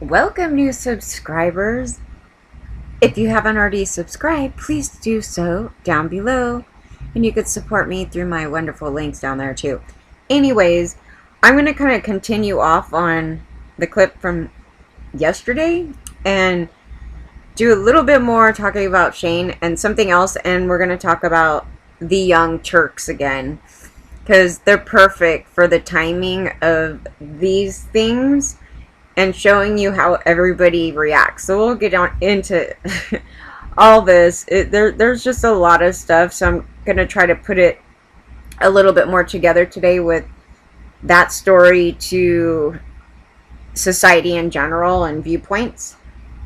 Welcome, new subscribers. If you haven't already subscribed, please do so down below. And you could support me through my wonderful links down there too. Anyways, I'm going to kind of continue off on the clip from yesterday and do a little bit more talking about Shane and something else. And we're going to talk about the young Turks again, because they're perfect for the timing of these things and showing you how everybody reacts. So we'll get on into all this. There's just a lot of stuff, so I'm going to try to put it a little bit more together today with that story to society in general and viewpoints.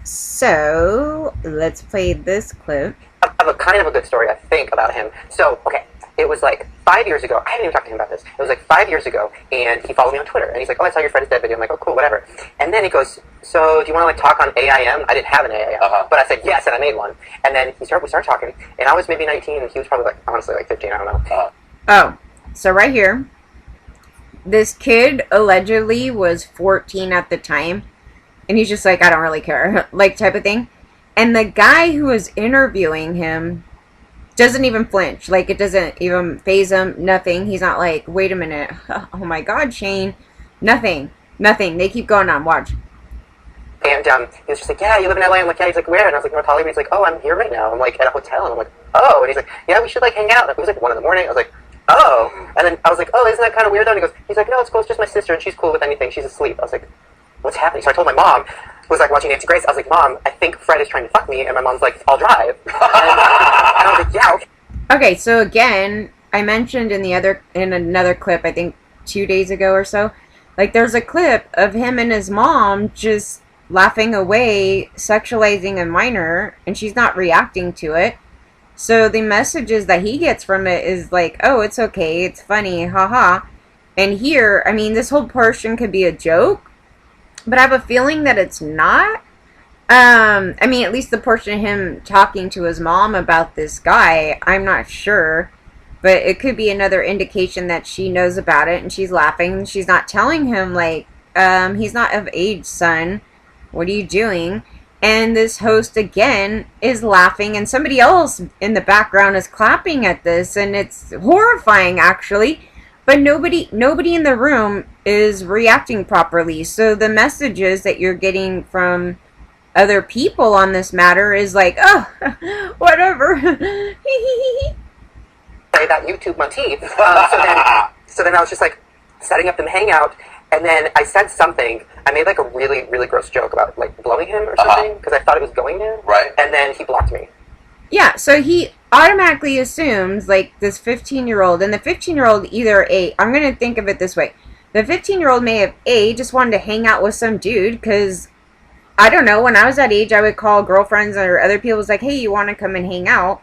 So let's play this clip. I have a kind of a good story, I think, about him. So, okay, it was like 5 years ago. I haven't even talked to him about this. It was like 5 years ago, and he followed me on Twitter. And he's like, oh, I saw your friend's dead video. I'm like, oh, cool, whatever. And then he goes, so do you want to, like, talk on AIM? I didn't have an AIM. But I said, yes, and I made one. And then we started talking, and I was maybe 19, and he was probably, like, honestly, like 15, I don't know. Oh, so right here, this kid allegedly was 14 at the time, and he's just like, I don't really care, like, type of thing. And the guy who was interviewing him doesn't even flinch. Like, it doesn't even faze him. Nothing. He's not like, wait a minute. Oh my God, Shane. Nothing. Nothing. They keep going on. Watch. And he was just like, yeah, you live in LA. I'm like, yeah. He's like, where? And I was like, North Hollywood. He's like, oh, I'm here right now. I'm like, at a hotel. And I'm like, oh. And he's like, yeah, we should like hang out. It was like 1 in the morning. I was like, oh. And then I was like, oh, isn't that kind of weird though? And he's like, no, it's cool. It's just my sister, and she's cool with anything. She's asleep. I was like, what's happening? So I told my mom, who was like watching Nancy Grace. I was like, Mom, I think Fred is trying to fuck me. And my mom's like, I'll drive. And I was like, yeah, okay. Okay, so again, I mentioned in another clip, I think 2 days ago or so, like there's a clip of him and his mom just laughing away, sexualizing a minor, and she's not reacting to it. So the messages that he gets from it is like, oh, it's okay, it's funny, haha. And here, I mean, this whole portion could be a joke, but I have a feeling that it's not. I mean, at least the portion of him talking to his mom about this guy, I'm not sure. But it could be another indication that she knows about it and she's laughing. She's not telling him, like, he's not of age, son. What are you doing? And this host, again, is laughing. And somebody else in the background is clapping at this. And it's horrifying, actually. But nobody in the room is reacting properly. So the messages that you're getting from other people on this matter is like, oh, whatever. Say that YouTube motif. So then I was just like setting up them hangout, and then I said something. I made like a really, really gross joke about like blowing him or something because I thought it was going there. Right. And then he blocked me. Yeah, so he automatically assumes like this 15-year-old, and the 15-year-old either I'm going to think of it this way. The 15-year-old may have just wanted to hang out with some dude because, I don't know, when I was that age, I would call girlfriends or other people, was like, hey, you want to come and hang out?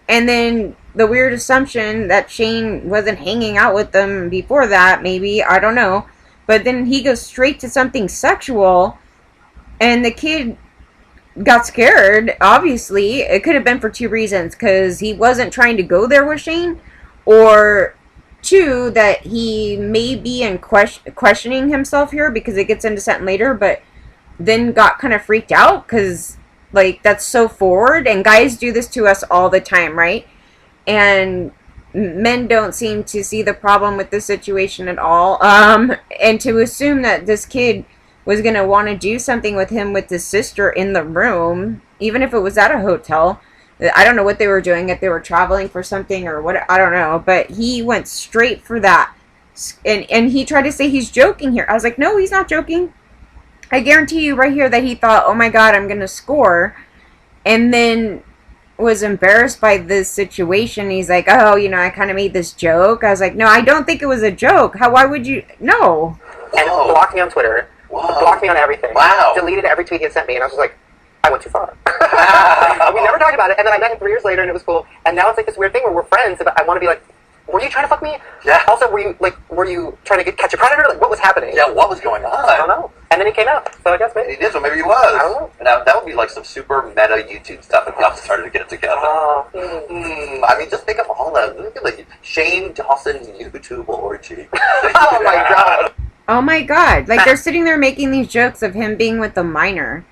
And then the weird assumption that Shane wasn't hanging out with them before that, maybe, I don't know. But then he goes straight to something sexual, and the kid got scared, obviously. It could have been for 2 reasons, because he wasn't trying to go there with Shane, or 2, that he may be in questioning himself here, because it gets into something later, but then got kind of freaked out because, like, that's so forward. And guys do this to us all the time, right? And men don't seem to see the problem with this situation at all. And to assume that this kid was going to want to do something with him with his sister in the room, even if it was at a hotel. I don't know what they were doing, if they were traveling for something or what, I don't know. But he went straight for that. And he tried to say he's joking here. I was like, no, he's not joking. I guarantee you right here that he thought, oh my God, I'm going to score. And then was embarrassed by this situation. He's like, oh, you know, I kind of made this joke. I was like, no, I don't think it was a joke. Why would you? No. And blocked me on Twitter. Whoa. Blocked me on everything. Wow. Deleted every tweet he had sent me. And I was just like, I went too far. We never talked about it. And then I met him 3 years later, and it was cool. And now it's like this weird thing where we're friends. But I want to be like, were you trying to fuck me? Yeah. Also, were you trying to catch a predator? Like, what was happening? Yeah, what was going on? I don't know. And then he came out, so I guess maybe. He did, so maybe he was. I don't know. Now, that would be like some super meta YouTube stuff if we all started to get it together. I mean, just think of all that. Look at like Shane Dawson YouTube orgy. Oh my God. Oh my god. Like, they're sitting there making these jokes of him being with a minor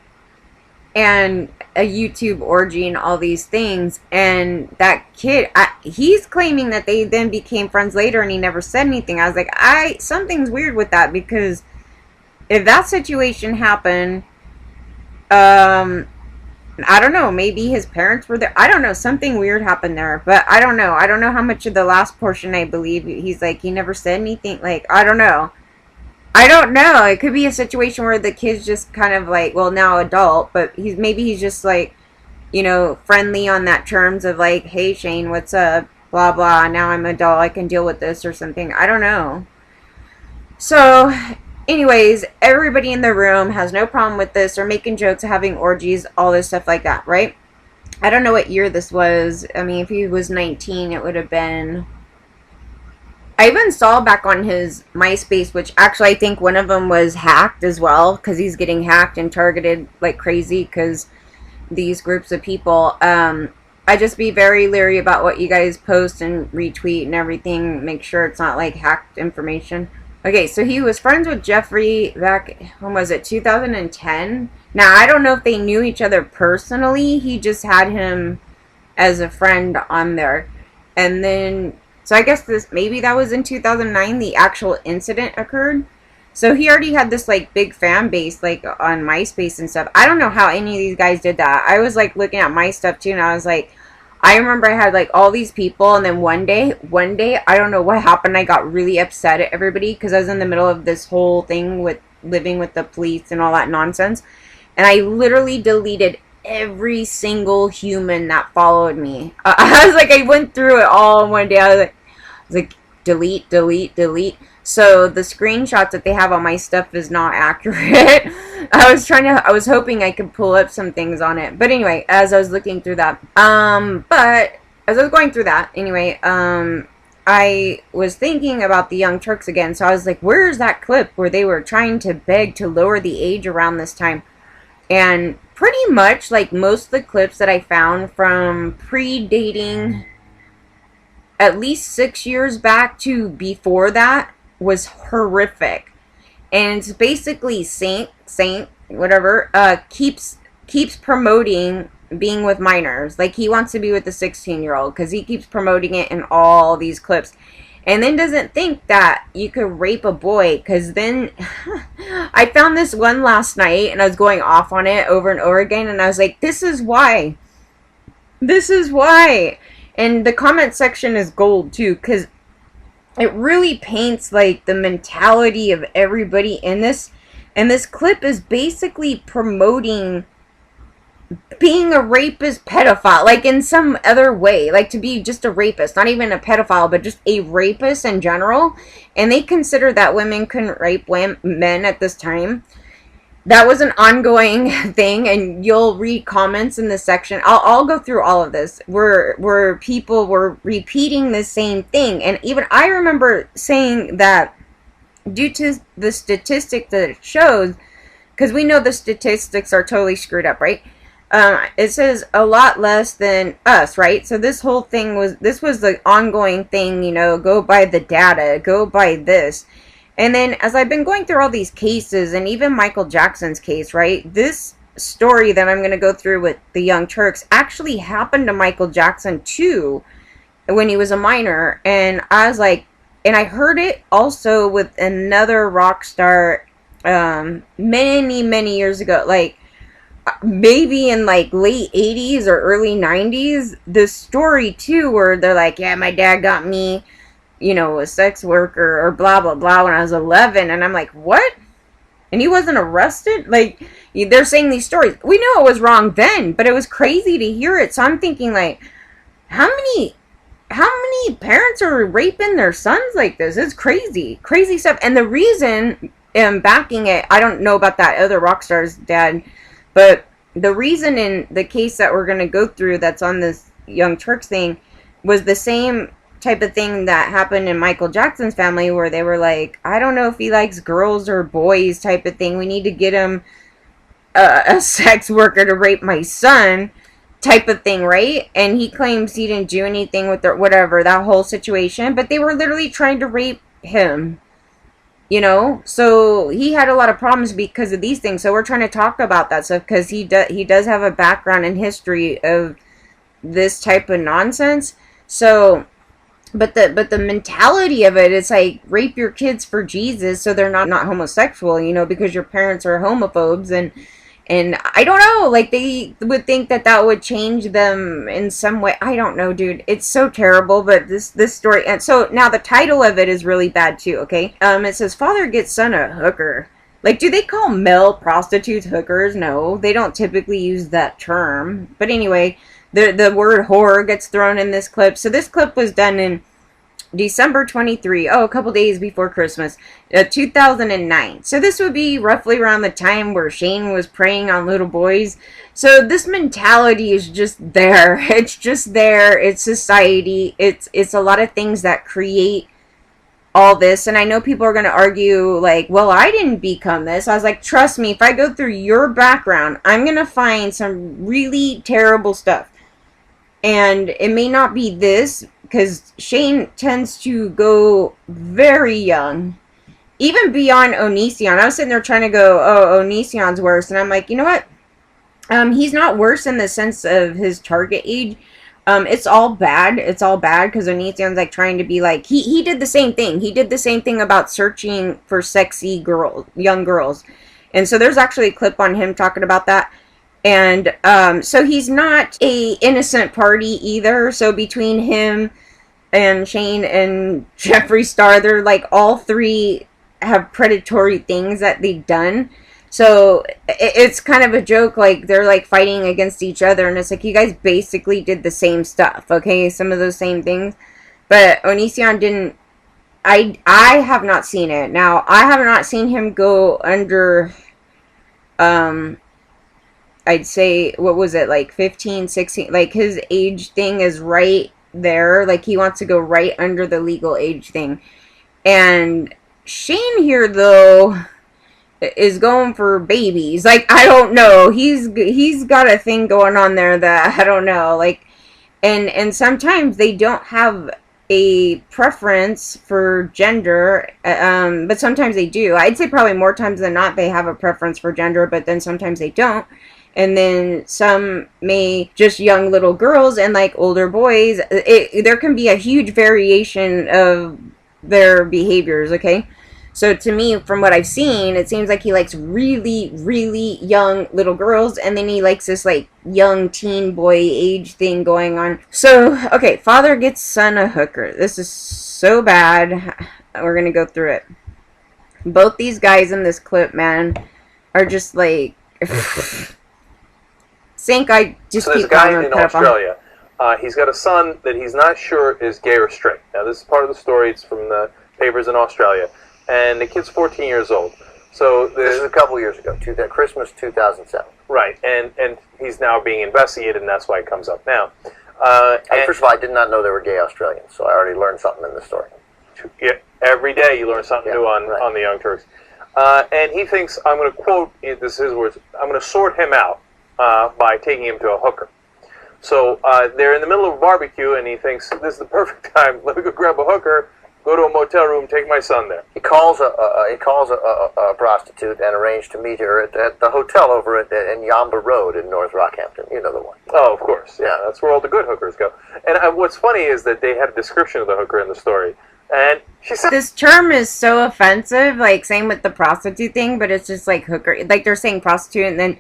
and a YouTube orgy and all these things. And that kid, he's claiming that they then became friends later and he never said anything. I was like, something's weird with that, because if that situation happened, I don't know, maybe his parents were there. I don't know, something weird happened there. But I don't know. I don't know how much of the last portion I believe. He's like, he never said anything. Like, I don't know. I don't know. It could be a situation where the kid's just kind of like, well, now adult, but he's just like, you know, friendly on that terms of like, hey, Shane, what's up? Blah, blah. Now I'm adult. I can deal with this or something. I don't know. So, anyways, everybody in the room has no problem with this. They're making jokes, having orgies, all this stuff like that, right? I don't know what year this was. I mean, if he was 19, it would have been... I even saw back on his MySpace, which actually I think one of them was hacked as well, because he's getting hacked and targeted like crazy, because these groups of people... I just be very leery about what you guys post and retweet and everything. Make sure it's not like hacked information. Okay, so he was friends with Jeffrey back, when was it, 2010? Now, I don't know if they knew each other personally. He just had him as a friend on there. And then, so I guess maybe that was in 2009, the actual incident occurred. So he already had this, like, big fan base, like, on MySpace and stuff. I don't know how any of these guys did that. I was, like, looking at my stuff, too, and I was like... I remember I had like all these people, and then one day, I don't know what happened. I got really upset at everybody because I was in the middle of this whole thing with living with the police and all that nonsense. And I literally deleted every single human that followed me. I was like, I went through it all one day. I was like, delete, delete, delete. So the screenshots that they have on my stuff is not accurate. I was hoping I could pull up some things on it. But anyway, as I was looking through that, but as I was going through that, anyway, I was thinking about the Young Turks again. So I was like, where's that clip where they were trying to beg to lower the age around this time? And pretty much, like, most of the clips that I found from predating at least 6 years back to before that was horrific. And it's basically Saint whatever, keeps promoting being with minors. Like, he wants to be with the 16-year-old because he keeps promoting it in all these clips. And then doesn't think that you could rape a boy, because then I found this one last night and I was going off on it over and over again, and I was like, this is why. This is why. And the comment section is gold too, because it really paints like the mentality of everybody in this. And this clip is basically promoting being a rapist pedophile, like in some other way, like to be just a rapist, not even a pedophile, but just a rapist in general. And they consider that women couldn't rape men at this time. That was an ongoing thing, and you'll read comments in this section. I'll go through all of this where people were repeating the same thing. And even I remember saying that due to the statistic that it shows, because we know the statistics are totally screwed up, right? It says a lot less than us, right? So this whole thing was the ongoing thing, you know, go by the data, go by this. And then as I've been going through all these cases, and even Michael Jackson's case, right? This story that I'm going to go through with the Young Turks actually happened to Michael Jackson too, when he was a minor. And I was like, and I heard it also with another rock star many, many years ago, like maybe in like late 80s or early 90s, this story too, where they're like, yeah, my dad got me, you know, a sex worker or blah, blah, blah when I was 11. And I'm like, what? And he wasn't arrested? Like, they're saying these stories. We knew it was wrong then, but it was crazy to hear it. So I'm thinking, like, how many parents are raping their sons like this? It's crazy. Crazy stuff. And the reason backing it, I don't know about that other rock star's dad, but the reason in the case that we're going to go through that's on this Young Turks thing was the same type of thing that happened in Michael Jackson's family, where they were like, I don't know if he likes girls or boys type of thing. We need to get him a sex worker to rape my son type of thing, right? And he claims he didn't do anything with their, whatever, that whole situation. But they were literally trying to rape him. You know, so he had a lot of problems because of these things. So we're trying to talk about that stuff because he does have a background and history of this type of nonsense. So, but the mentality of it, it's like rape your kids for Jesus, so they're not homosexual. You know, because your parents are homophobes and I don't know, like they would think that would change them in some way. I don't know, dude. It's so terrible, but this story, and so now the title of it is really bad too, okay? It says father gets son a hooker. Like, do they call male prostitutes hookers? No, they don't typically use that term. But anyway, the word whore gets thrown in this clip. So this clip was done in December 23, a couple days before Christmas, 2009. So this would be roughly around the time where Shane was preying on little boys. So this mentality is just there. It's just there. It's society. It's a lot of things that create all this. And I know people are going to argue like, well, I didn't become this. I was like, trust me, if I go through your background, I'm going to find some really terrible stuff. And it may not be this, because Shane tends to go very young, even beyond Onision. I was sitting there trying to go, oh, Onision's worse. And I'm like, you know what? He's not worse in the sense of his target age. It's all bad. It's all bad because Onision's like trying to be like, he did the same thing. He did the same thing about searching for sexy girls, young girls. And so there's actually a clip on him talking about that. And so he's not a innocent party either. So between him and Shane and Jeffree Star, they're like all three have predatory things that they've done. So it's kind of a joke, like they're like fighting against each other, and it's like you guys basically did the same stuff, okay? Some of those same things. But Onision didn't. I have not seen it. Now, I have not seen him go under I'd say, what was it, like 15, 16, like his age thing is right there. Like he wants to go right under the legal age thing. And Shane here, though, is going for babies. Like, I don't know. He's got a thing going on there that I don't know. Like, and sometimes they don't have a preference for gender, but sometimes they do. I'd say probably more times than not they have a preference for gender, but then sometimes they don't. And then some may just young little girls and like older boys. There can be a huge variation of their behaviors, okay? So to me, from what I've seen, it seems like he likes really, really young little girls, and then he likes this like young teen boy age thing going on. So, okay, father gets son a hooker. This is so bad. We're gonna go through it. Both these guys in this clip, man, are just like... Think I just so there's a guy in Australia. He's got a son that he's not sure is gay or straight. Now, this is part of the story. It's from the papers in Australia. And the kid's 14 years old. So this is a couple years ago, Christmas 2007. Right, and he's now being investigated, and that's why it comes up now. First of all, I did not know they were gay Australians, so I already learned something in the story. Yeah, every day you learn something new on the Young Turks. And he thinks, I'm going to quote, this is his words, I'm going to sort him out by taking him to a hooker. So they're in the middle of a barbecue, and he thinks, this is the perfect time, let me go grab a hooker, go to a motel room, take my son there. He calls a prostitute and arranged to meet her at the hotel over in Yamba Road in North Rockhampton. You know the one. Oh, of course. Yeah, that's where all the good hookers go. And what's funny is that they had a description of the hooker in the story. And she said... This term is so offensive, like, same with the prostitute thing, but it's just like hooker. Like, they're saying prostitute, and then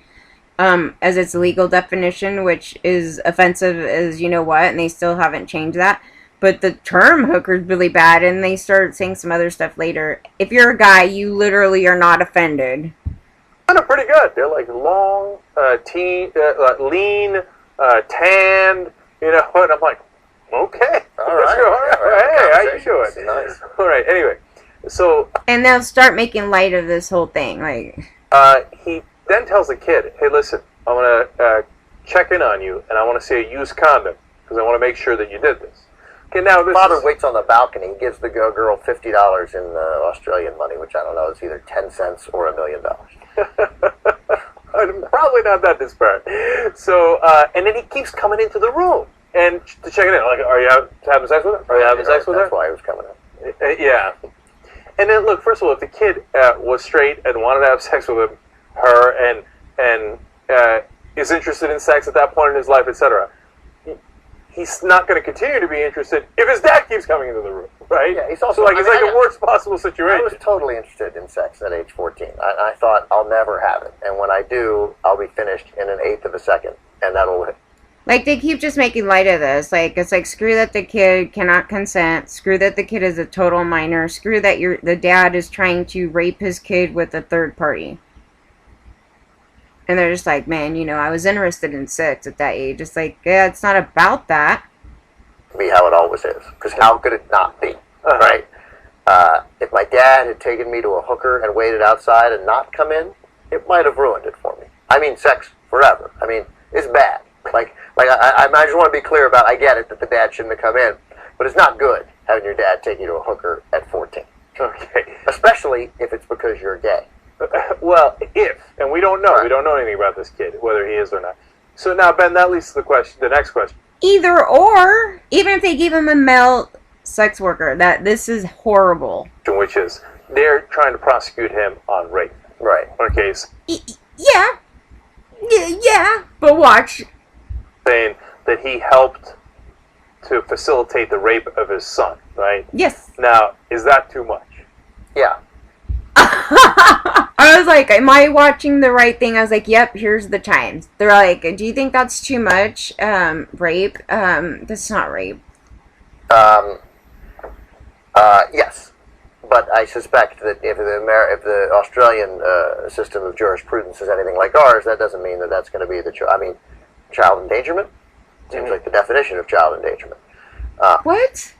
as its legal definition, which is offensive as you know what, and they still haven't changed that. But the term hooker is really bad, and they started saying some other stuff later. If you're a guy, you literally are not offended. They're pretty good. They're like long, lean, tanned, you know, and I'm like, okay. All right. Hey, how you doing? Nice. All right, anyway. So... And they'll start making light of this whole thing. Like, he then tells the kid, hey, listen, I want to check in on you, and I want to see a used condom, because I want to make sure that you did this. Okay, now this Father waits on the balcony and gives the girl $50 in Australian money, which I don't know, is either 10 cents or $1 million. Probably not that disparate. So, and then he keeps coming into the room and to check it in. Like, are you having sex with her? Are you having sex with her? That's why he was coming in. Yeah. And then look, first of all, if the kid was straight and wanted to have sex with her and is interested in sex at that point in his life, etc., he's not going to continue to be interested if his dad keeps coming into the room, right? Yeah, he's also it's like a worst possible situation. I was totally interested in sex at age 14. I thought I'll never have it, and when I do, I'll be finished in an eighth of a second, and that'll. Like, they keep just making light of this. Like, it's like, screw that the kid cannot consent. Screw that the kid is a total minor. Screw that the dad is trying to rape his kid with a third party. And they're just like, man, I was interested in sex at that age. It's like, yeah, it's not about that. Be how it always is. Because how could it not be, right? If my dad had taken me to a hooker and waited outside and not come in, it might have ruined it for me. I mean, sex forever. I mean, it's bad. I just want to be clear about, I get it that the dad shouldn't have come in, but it's not good having your dad take you to a hooker at 14. Okay. Especially if it's because you're gay. Well, and we don't know. Right. We don't know anything about this kid, whether he is or not. So now, Ben, that leads to the next question. Either or, even if they gave him a male sex worker, that this is horrible. Which is, they're trying to prosecute him on rape. Right. Okay. So Yeah, but watch. Saying that he helped to facilitate the rape of his son, right? Yes. Now, is that too much? Yeah. I was like, am I watching the right thing? I was like, yep, here's the times. They're like, do you think that's too much? Rape? That's not rape. Yes. But I suspect that if the Australian system of jurisprudence is anything like ours, that doesn't mean that that's going to be child endangerment seems like the definition of child endangerment. What?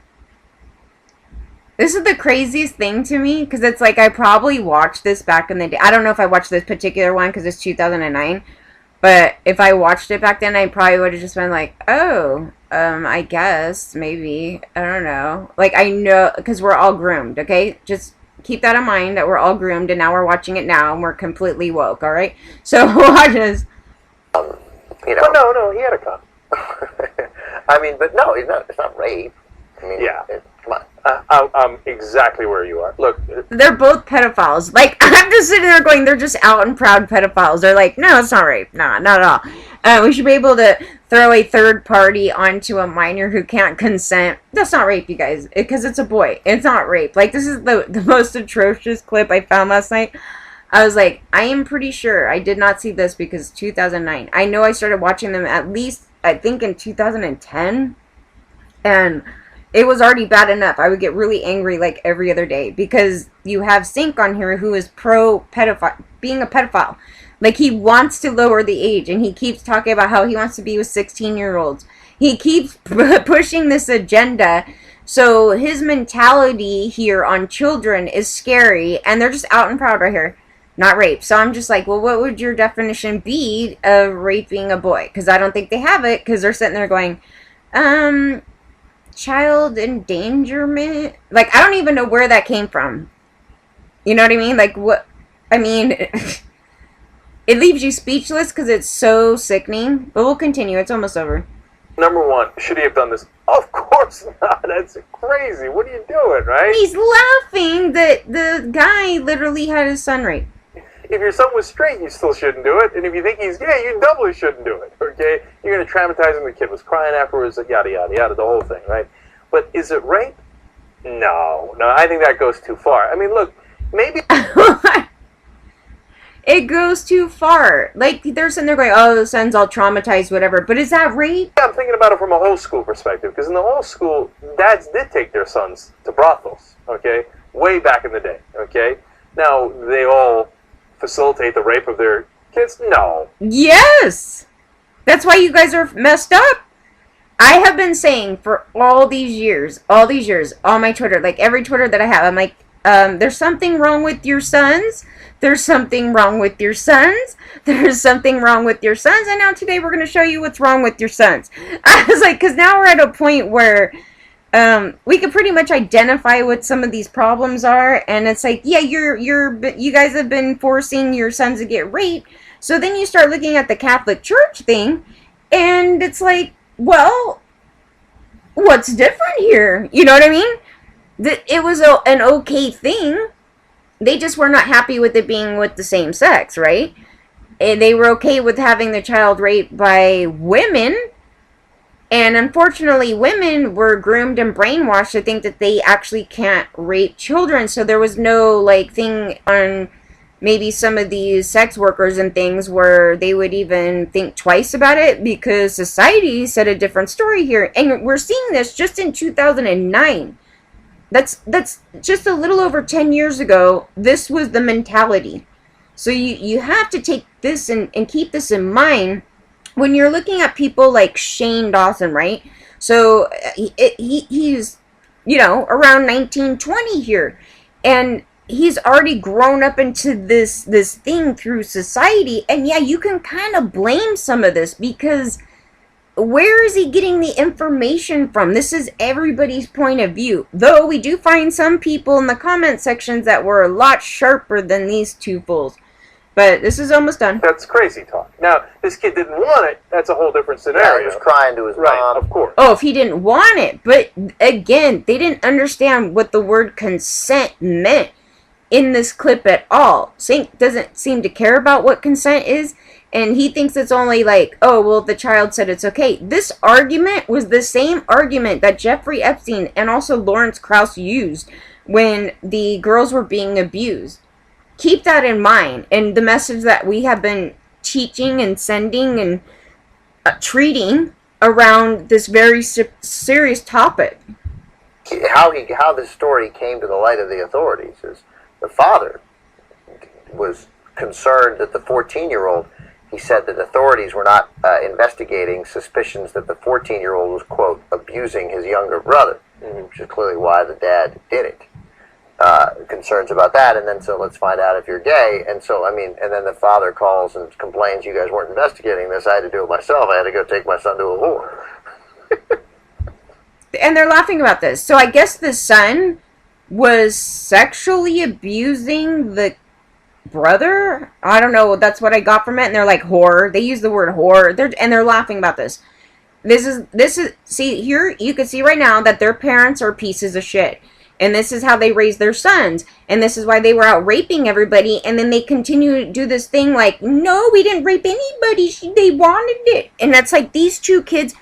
This is the craziest thing to me, because it's like, I probably watched this back in the day. I don't know if I watched this particular one, because it's 2009. But if I watched it back then, I probably would have just been like, oh, I guess, maybe. I don't know. Like, I know, because we're all groomed, okay? Just keep that in mind, that we're all groomed, and now we're watching it now, and we're completely woke, alright? So, watch this. But no, he had a cup. I mean, but no, it's not rape. I mean, yeah. Come on. I'm exactly where you are. Look. They're both pedophiles. Like, I'm just sitting there going, they're just out and proud pedophiles. They're like, no, it's not rape. No, not at all. We should be able to throw a third party onto a minor who can't consent. That's not rape, you guys. Because it's a boy. It's not rape. Like, this is the most atrocious clip I found last night. I was like, I am pretty sure I did not see this because 2009. I know I started watching them at least, I think, in 2010. And it was already bad enough. I would get really angry like every other day because you have Sink on here who is pro-pedophile, being a pedophile. Like, he wants to lower the age, and he keeps talking about how he wants to be with 16-year-olds. He keeps pushing this agenda. So his mentality here on children is scary, and they're just out and proud right here. Not rape. So I'm just like, well, what would your definition be of raping a boy? Because I don't think they have it, because they're sitting there going, child endangerment? Like, I don't even know where that came from. You know what I mean? Like, what? I mean, it leaves you speechless because it's so sickening. But we'll continue. It's almost over. Number one, should he have done this? Of course not. That's crazy. What are you doing, right? He's laughing that the guy literally had his son raped. If your son was straight, you still shouldn't do it. And if you think he's gay, you doubly shouldn't do it, okay? You're going to traumatize him. The kid was crying afterwards, yada, yada, yada, the whole thing, right? But is it rape? No, I think that goes too far. I mean, look, maybe... It goes too far. Like, they're sitting there going, oh, the son's all traumatized, whatever. But is that rape? Yeah, I'm thinking about it from a old school perspective. Because in the old school, dads did take their sons to brothels, okay? Way back in the day, okay? Now, they all facilitate the rape of their kids? No. Yes! That's why you guys are messed up. I have been saying for all these years, on my Twitter, like every Twitter that I have, I'm like, there's something wrong with your sons. There's something wrong with your sons. There's something wrong with your sons. And now today we're going to show you what's wrong with your sons. I was like, because now we're at a point where we can pretty much identify what some of these problems are. And it's like, yeah, you guys have been forcing your sons to get raped. So then you start looking at the Catholic Church thing. And it's like, well, what's different here? You know what I mean? it was an okay thing. They just were not happy with it being with the same sex, right? And they were okay with having the child raped by women. And unfortunately, women were groomed and brainwashed to think that they actually can't rape children. So there was no, like, thing on maybe some of these sex workers and things where they would even think twice about it, because society said a different story here. And we're seeing this just in 2009. That's just a little over 10 years ago. This was the mentality. So you have to take this and keep this in mind when you're looking at people like Shane Dawson, right? So he's, around 1920 here. And he's already grown up into this thing through society. And yeah, you can kind of blame some of this, because where is he getting the information from? This is everybody's point of view. Though we do find some people in the comment sections that were a lot sharper than these two fools. But this is almost done. That's crazy talk. Now, this kid didn't want it. That's a whole different scenario. Yeah, he was crying to his mom. Right, of course. Oh, if he didn't want it. But again, they didn't understand what the word consent meant in this clip at all. Sink doesn't seem to care about what consent is. And he thinks it's only like, oh, well, the child said it's okay. This argument was the same argument that Jeffrey Epstein and also Lawrence Krauss used when the girls were being abused. Keep that in mind. And the message that we have been teaching and sending and treating around this very serious topic. How this story came to the light of the authorities is the father was concerned that the 14-year-old, he said that authorities were not investigating suspicions that the 14-year-old was, quote, abusing his younger brother, which is clearly why the dad did it. Concerns about that, and then so let's find out if you're gay. And so, and then the father calls and complains, you guys weren't investigating this, I had to do it myself, I had to go take my son to a whore. And they're laughing about this. So I guess the son was sexually abusing the brother? I don't know, that's what I got from it. And they're like, whore. They use the word whore. They're laughing about this. This is, see, here you can see right now that their parents are pieces of shit. And this is how they raise their sons. And this is why they were out raping everybody. And then they continue to do this thing like, no, we didn't rape anybody. They wanted it. And that's like these two kids,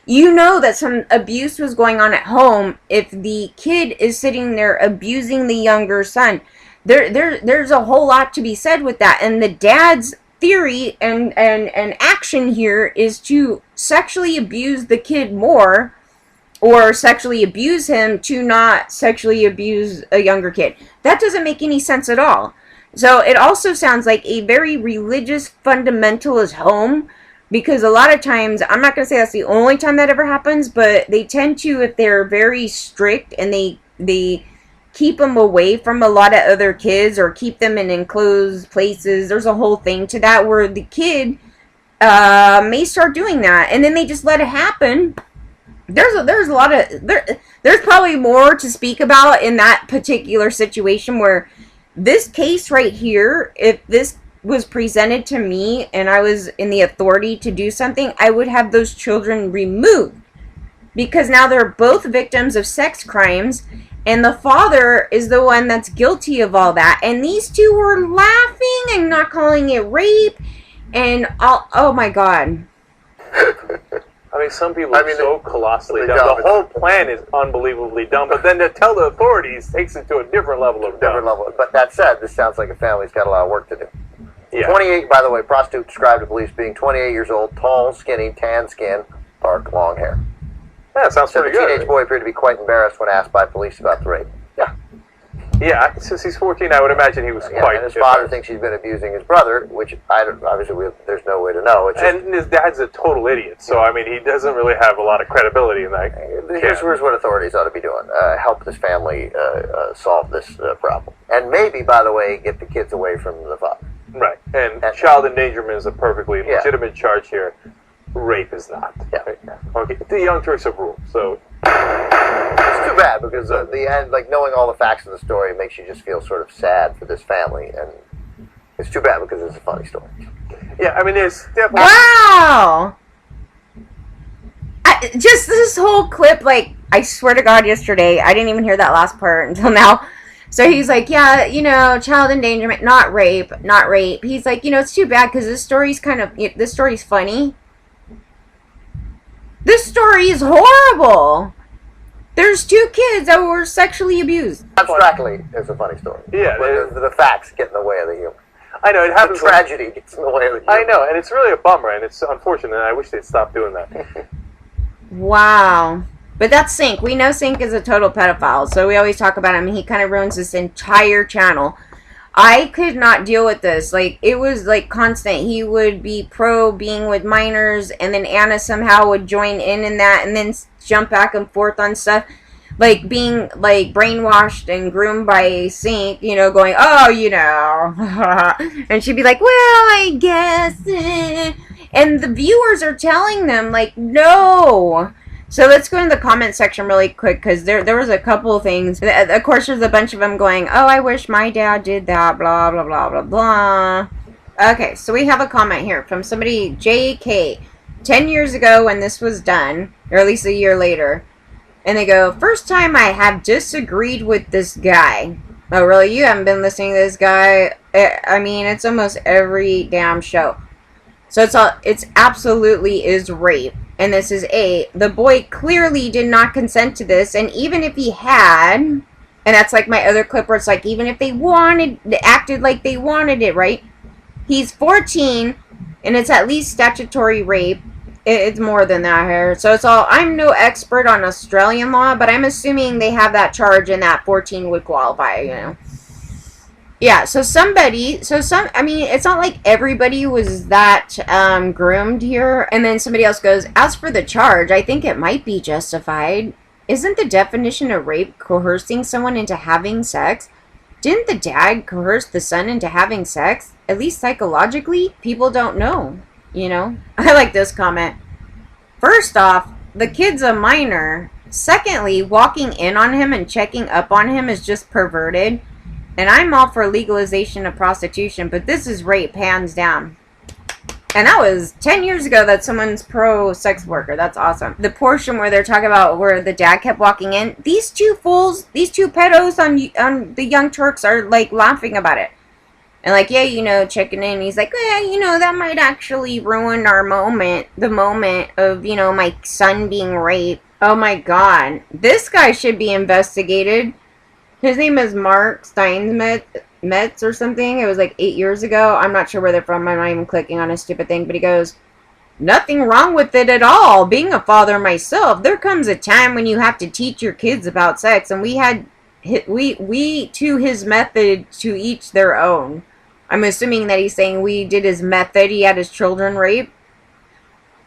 that some abuse was going on at home if the kid is sitting there abusing the younger son. There's a whole lot to be said with that. And the dad's theory and action here is to sexually abuse the kid more, or sexually abuse him to not sexually abuse a younger kid. That doesn't make any sense at all. So it also sounds like a very religious fundamentalist home, because a lot of times, I'm not going to say that's the only time that ever happens, but they tend to, if they're very strict and they keep them away from a lot of other kids or keep them in enclosed places, there's a whole thing to that where the kid may start doing that, and then they just let it happen. There's a lot of there's probably more to speak about in that particular situation, where this case right here, if this was presented to me and I was in the authority to do something, I would have those children removed, because now they're both victims of sex crimes and the father is the one that's guilty of all that, and these two were laughing and not calling it rape, and oh my god. Some people are so colossally dumb. The whole plan is unbelievably dumb, but then to tell the authorities takes it to a different level of dumb. But that said, this sounds like a family's got a lot of work to do. Yeah. 28, by the way, prostitute described to police being 28 years old, tall, skinny, tan skin, dark, long hair. Yeah, that sounds pretty good. The teenage boy appeared to be quite embarrassed when asked by police about the rape. Yeah. Yeah, since he's 14, I would imagine he was quite. And his father thinks he's been abusing his brother, which there's no way to know. And his dad's a total idiot, so he doesn't really have a lot of credibility in that. Here's what authorities ought to be doing: help this family solve this problem, and maybe, by the way, get the kids away from the father. Right, and child endangerment is a perfectly legitimate charge here. Rape is not. Yeah. Right? Okay, the Young Turks have ruled, so. It's too bad, because the end, knowing all the facts of the story makes you just feel sort of sad for this family, and it's too bad because it's a funny story. Yeah, there's definitely. Wow! Just this whole clip, I swear to God, yesterday, I didn't even hear that last part until now. So he's like, yeah, you know, child endangerment, not rape. He's like, you know, it's too bad because this story's funny. This story is horrible. There's 2 kids that were sexually abused. Abstractly, it's a funny story. Yeah, but the facts get in the way of the humor. I know, it happens. The tragedy gets in the way of the humor. I know, and it's really a bummer, and it's unfortunate, and I wish they'd stop doing that. Wow. But that's Sink. We know Sink is a total pedophile, so we always talk about him. He kind of ruins this entire channel. I could not deal with this. Like, it was, like, constant. He would be pro being with minors, and then Anna somehow would join in that, and then jump back and forth on stuff. Like, being, like, brainwashed and groomed by Sink, you know, going, oh, you know. And she'd be like, well, I guess. And the viewers are telling them, like, no. So let's go in the comment section really quick, because there was a couple of things. Of course, there's a bunch of them going, oh, I wish my dad did that, blah, blah, blah, blah, blah. Okay, so we have a comment here from somebody, JK, 10 years ago when this was done, or at least a year later. And they go, first time I have disagreed with this guy. Oh, really? You haven't been listening to this guy? I mean, it's almost every damn show. So it's absolutely is rape. And this is the boy clearly did not consent to this, and even if he had, and that's like my other clip where it's like, even if they acted like they wanted it, right? He's 14, and it's at least statutory rape. It's more than that here. So it's all, I'm no expert on Australian law, but I'm assuming they have that charge and that 14 would qualify, you know. Yeah, I mean, it's not like everybody was that groomed here. And then somebody else goes, as for the charge, I think it might be justified. Isn't the definition of rape coercing someone into having sex? Didn't the dad coerce the son into having sex? At least psychologically, people don't know, you know? I like this comment. First off, the kid's a minor. Secondly, walking in on him and checking up on him is just perverted. And I'm all for legalization of prostitution, but this is rape, hands down. And that was 10 years ago that someone's pro-sex worker. That's awesome. The portion where they're talking about where the dad kept walking in, these 2 fools, these 2 pedos on the Young Turks are, like, laughing about it. And, like, yeah, you know, checking in. He's like, yeah, you know, that might actually ruin our moment. The moment of, you know, my son being raped. Oh, my God. This guy should be investigated. His name is Mark Steinmetz or something. It was like 8 years ago. I'm not sure where they're from. I'm not even clicking on a stupid thing. But he goes, nothing wrong with it at all. Being a father myself, there comes a time when you have to teach your kids about sex. And we to his method, to each their own. I'm assuming that he's saying we did his method. He had his children raped.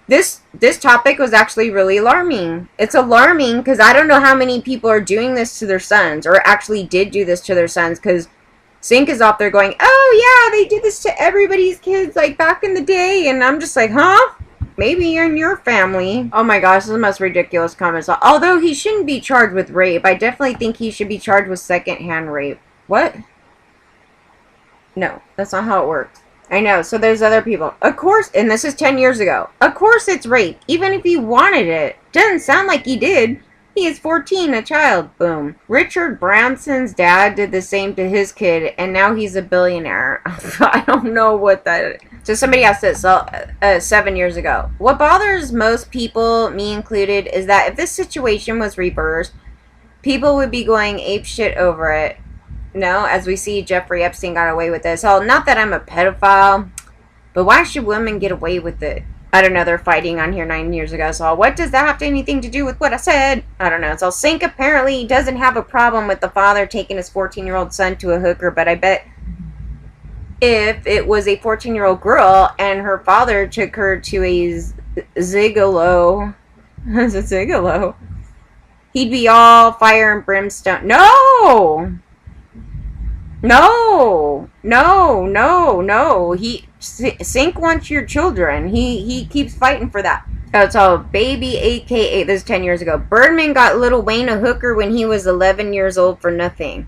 This topic was actually really alarming. It's alarming because I don't know how many people are doing this to their sons or actually did do this to their sons, because Sink is off there going, oh yeah, they did this to everybody's kids like back in the day, and I'm just like, huh? Maybe in your family. Oh my gosh, this is the most ridiculous comments. Although he shouldn't be charged with rape, I definitely think he should be charged with secondhand rape. What? No, that's not how it works. I know, so there's other people. Of course, and this is 10 years ago. Of course it's rape, even if he wanted it. Doesn't sound like he did. He is 14, a child. Boom. Richard Branson's dad did the same to his kid, and now he's a billionaire. I don't know what that is. So somebody asked this 7 years ago. What bothers most people, me included, is that if this situation was reversed, people would be going apeshit over it. No, as we see, Jeffrey Epstein got away with this. Oh, not that I'm a pedophile, but why should women get away with it? I don't know, they're fighting on here 9 years ago, so what does that have anything to do with what I said? I don't know. So Sink apparently doesn't have a problem with the father taking his 14-year-old son to a hooker, but I bet if it was a 14-year-old girl and her father took her to a zigolo, he'd be all fire and brimstone. No! No, Sink wants your children. He keeps fighting for that. Oh, it's all baby, aka this is 10 years ago. Birdman got Lil Wayne a hooker when he was 11 years old for nothing.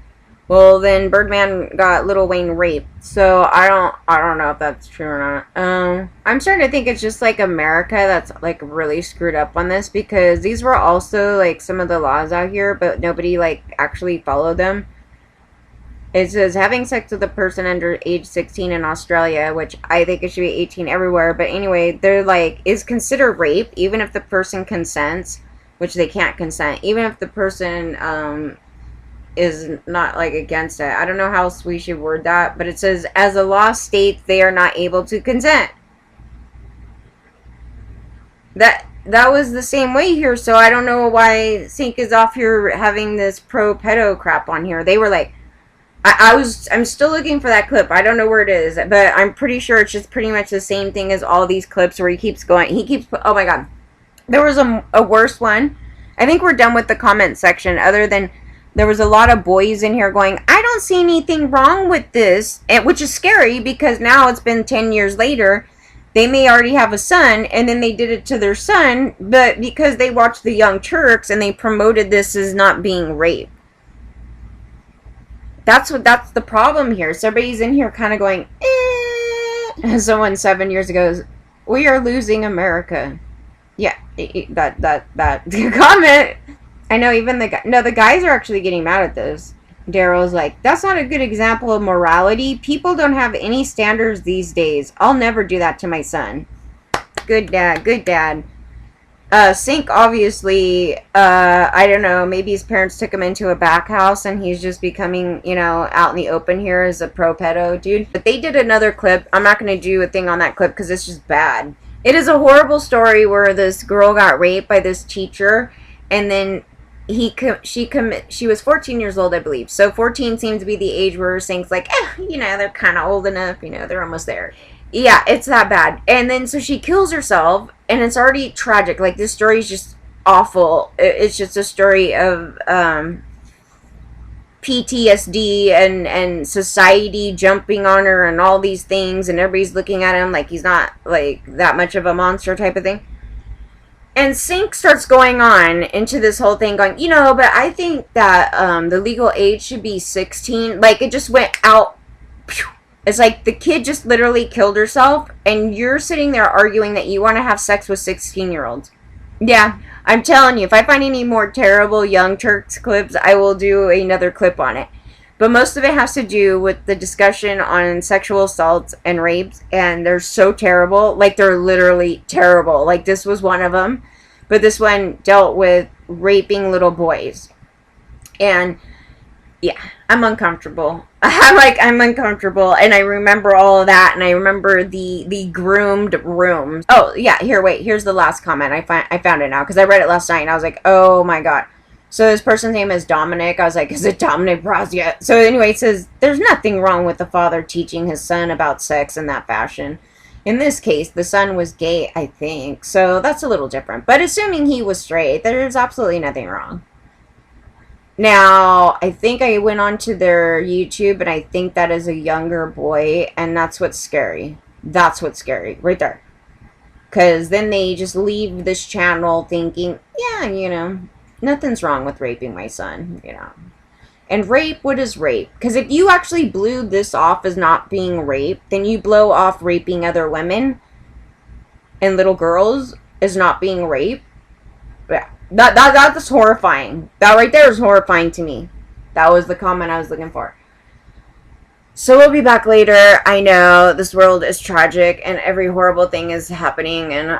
Well, then Birdman got Lil Wayne raped. So I don't know if that's true or not. I'm starting to think it's just like America that's like really screwed up on this, because these were also like some of the laws out here, but nobody like actually followed them. It says having sex with a person under age 16 in Australia, which I think it should be 18 everywhere. But anyway, they're like, is considered rape even if the person consents, which they can't consent, even if the person is not like against it. I don't know how else we should word that, but it says as the law states they are not able to consent. That was the same way here, so I don't know why Sync is off here having this pro pedo crap on here. They were like, I'm still looking for that clip. I don't know where it is, but I'm pretty sure it's just pretty much the same thing as all these clips where he keeps going. Oh my god. There was a worse one. I think we're done with the comment section, other than there was a lot of boys in here going, I don't see anything wrong with this, which is scary because now it's been 10 years later. They may already have a son, and then they did it to their son, but because they watched the Young Turks and they promoted this as not being rape. That's the problem here. So everybody's in here kind of going, eh. Someone 7 years ago, we are losing America. Yeah, that comment. I know even the guys are actually getting mad at this. Daryl's like, that's not a good example of morality. People don't have any standards these days. I'll never do that to my son. Good dad, good dad. Sink, obviously, I don't know, maybe his parents took him into a back house and he's just becoming, out in the open here as a pro pedo dude. But they did another clip. I'm not going to do a thing on that clip because it's just bad. It is a horrible story where this girl got raped by this teacher, and then she was 14 years old, I believe. So 14 seems to be the age where Sink's like, they're kind of old enough, they're almost there. Yeah, it's that bad. And then so she kills herself, and it's already tragic. Like, this story is just awful. It's just a story of PTSD and society jumping on her and all these things, and everybody's looking at him like he's not like that much of a monster type of thing. And Sink starts going on into this whole thing going, but I think that the legal age should be 16. Like, it just went out. Phew. It's like the kid just literally killed herself, and you're sitting there arguing that you want to have sex with 16-year-olds. Yeah, I'm telling you, if I find any more terrible Young Turks clips, I will do another clip on it. But most of it has to do with the discussion on sexual assaults and rapes, and they're so terrible. Like, they're literally terrible. Like, this was one of them. But this one dealt with raping little boys. And yeah, I'm uncomfortable. I'm uncomfortable, and I remember all of that, and I remember the groomed rooms. Oh, yeah, here's the last comment. I found it now, because I read it last night, and I was like, oh my god. So this person's name is Dominic. I was like, is it Dominic Brazia? So anyway, it says, there's nothing wrong with the father teaching his son about sex in that fashion. In this case, the son was gay, I think, so that's a little different. But assuming he was straight, there's absolutely nothing wrong. Now, I think I went onto their YouTube, and I think that is a younger boy, and that's what's scary. That's what's scary, right there. Because then they just leave this channel thinking, yeah, nothing's wrong with raping my son, And rape, what is rape? Because if you actually blew this off as not being rape, then you blow off raping other women and little girls as not being rape. Yeah. That's horrifying. That right there is horrifying to me. That was the comment I was looking for. So we'll be back later. I know this world is tragic and every horrible thing is happening, and